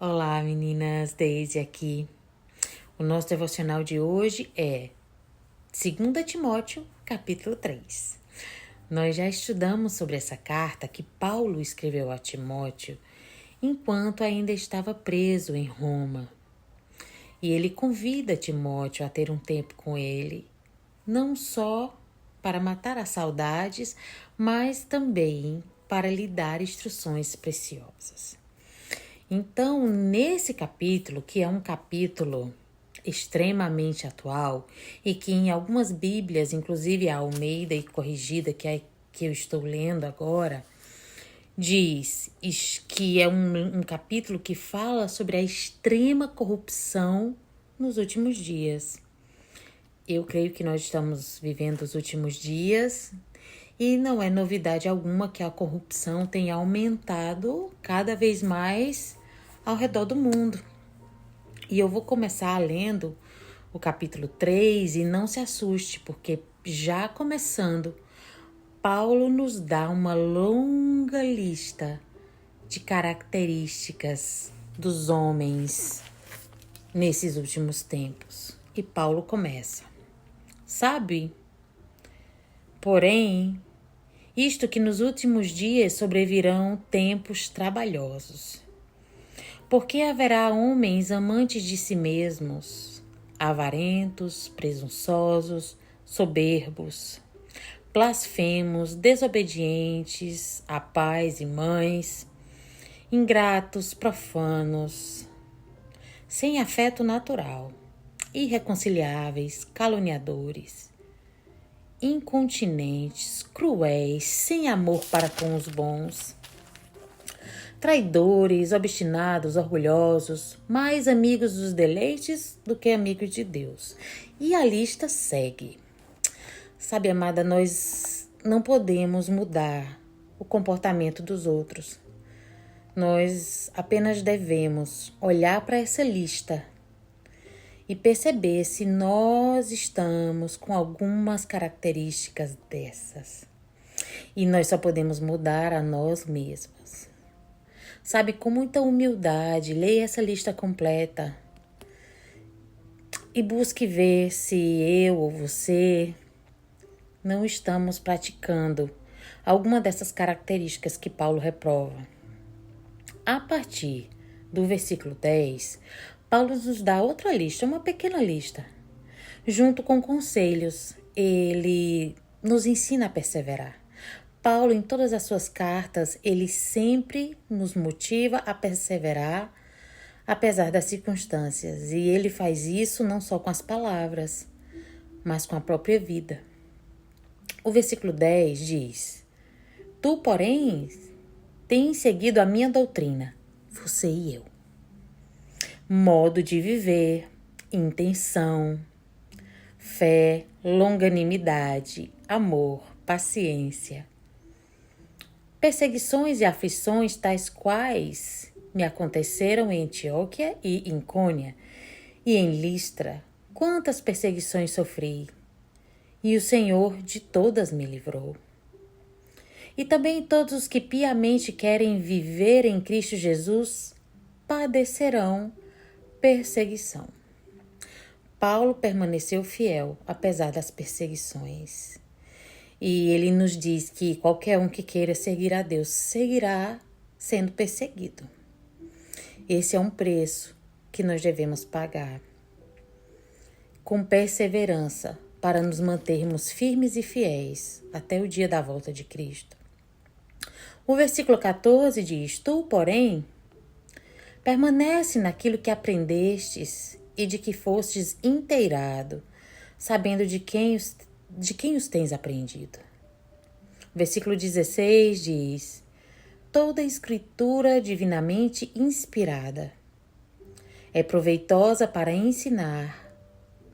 Olá, meninas, Deise aqui. O nosso devocional de hoje é 2 Timóteo, capítulo 3. Nós já estudamos sobre essa carta que Paulo escreveu a Timóteo enquanto ainda estava preso em Roma. E ele convida Timóteo a ter um tempo com ele, não só para matar as saudades, mas também para lhe dar instruções preciosas. Então, nesse capítulo, que é um capítulo extremamente atual e que em algumas Bíblias, inclusive a Almeida e Corrigida, que eu estou lendo agora, diz que é um capítulo que fala sobre a extrema corrupção nos últimos dias. Eu creio que nós estamos vivendo os últimos dias e não é novidade alguma que a corrupção tenha aumentado cada vez mais ao redor do mundo. E eu vou começar lendo o capítulo 3 e não se assuste, porque já começando, Paulo nos dá uma longa lista de características dos homens nesses últimos tempos. E Paulo começa. Sabe? Porém, isto que nos últimos dias sobrevirão tempos trabalhosos. Porque haverá homens amantes de si mesmos, avarentos, presunçosos, soberbos, blasfemos, desobedientes a pais e mães, ingratos, profanos, sem afeto natural, irreconciliáveis, caluniadores, incontinentes, cruéis, sem amor para com os bons, traidores, obstinados, orgulhosos, mais amigos dos deleites do que amigos de Deus. E a lista segue. Sabe, amada, nós não podemos mudar o comportamento dos outros. Nós apenas devemos olhar para essa lista e perceber se nós estamos com algumas características dessas. E nós só podemos mudar a nós mesmos. Sabe, com muita humildade, leia essa lista completa e busque ver se eu ou você não estamos praticando alguma dessas características que Paulo reprova. A partir do versículo 10, Paulo nos dá outra lista, uma pequena lista. Junto com conselhos, ele nos ensina a perseverar. Paulo, em todas as suas cartas, ele sempre nos motiva a perseverar, apesar das circunstâncias. E ele faz isso não só com as palavras, mas com a própria vida. O versículo 10 diz: Tu, porém, tens seguido a minha doutrina, você e eu. Modo de viver, intenção, fé, longanimidade, amor, paciência. Perseguições e aflições tais quais me aconteceram em Antioquia e Icônia e em Listra, quantas perseguições sofri, e o Senhor de todas me livrou. E também todos os que piamente querem viver em Cristo Jesus padecerão perseguição. Paulo permaneceu fiel apesar das perseguições. E ele nos diz que qualquer um que queira seguir a Deus seguirá sendo perseguido. Esse é um preço que nós devemos pagar com perseverança para nos mantermos firmes e fiéis até o dia da volta de Cristo. O versículo 14 diz: Tu, porém, permanece naquilo que aprendestes e de que fostes inteirado, sabendo de quem os tens aprendido. O versículo 16 diz: Toda a escritura divinamente inspirada é proveitosa para ensinar,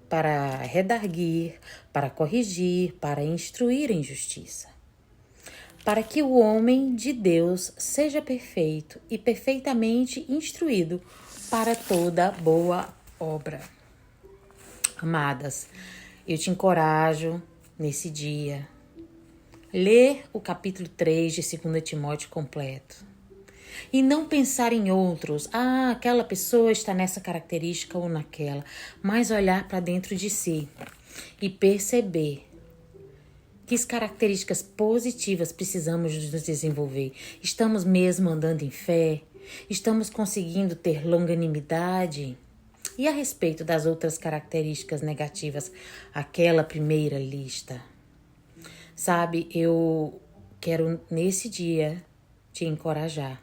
para redarguir, para corrigir, para instruir em justiça, para que o homem de Deus seja perfeito e perfeitamente instruído para toda boa obra. Amadas, eu te encorajo nesse dia ler o capítulo 3 de 2 Timóteo completo. E não pensar em outros. Ah, aquela pessoa está nessa característica ou naquela. Mas olhar para dentro de si e perceber que características positivas precisamos nos desenvolver. Estamos mesmo andando em fé? Estamos conseguindo ter longanimidade? E a respeito das outras características negativas, aquela primeira lista? Sabe, eu quero nesse dia te encorajar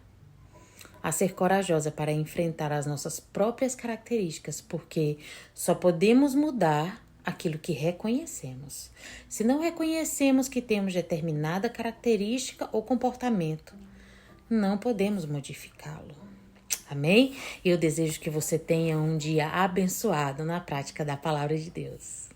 a ser corajosa para enfrentar as nossas próprias características, porque só podemos mudar aquilo que reconhecemos. Se não reconhecemos que temos determinada característica ou comportamento, não podemos modificá-lo. Amém? Eu desejo que você tenha um dia abençoado na prática da palavra de Deus.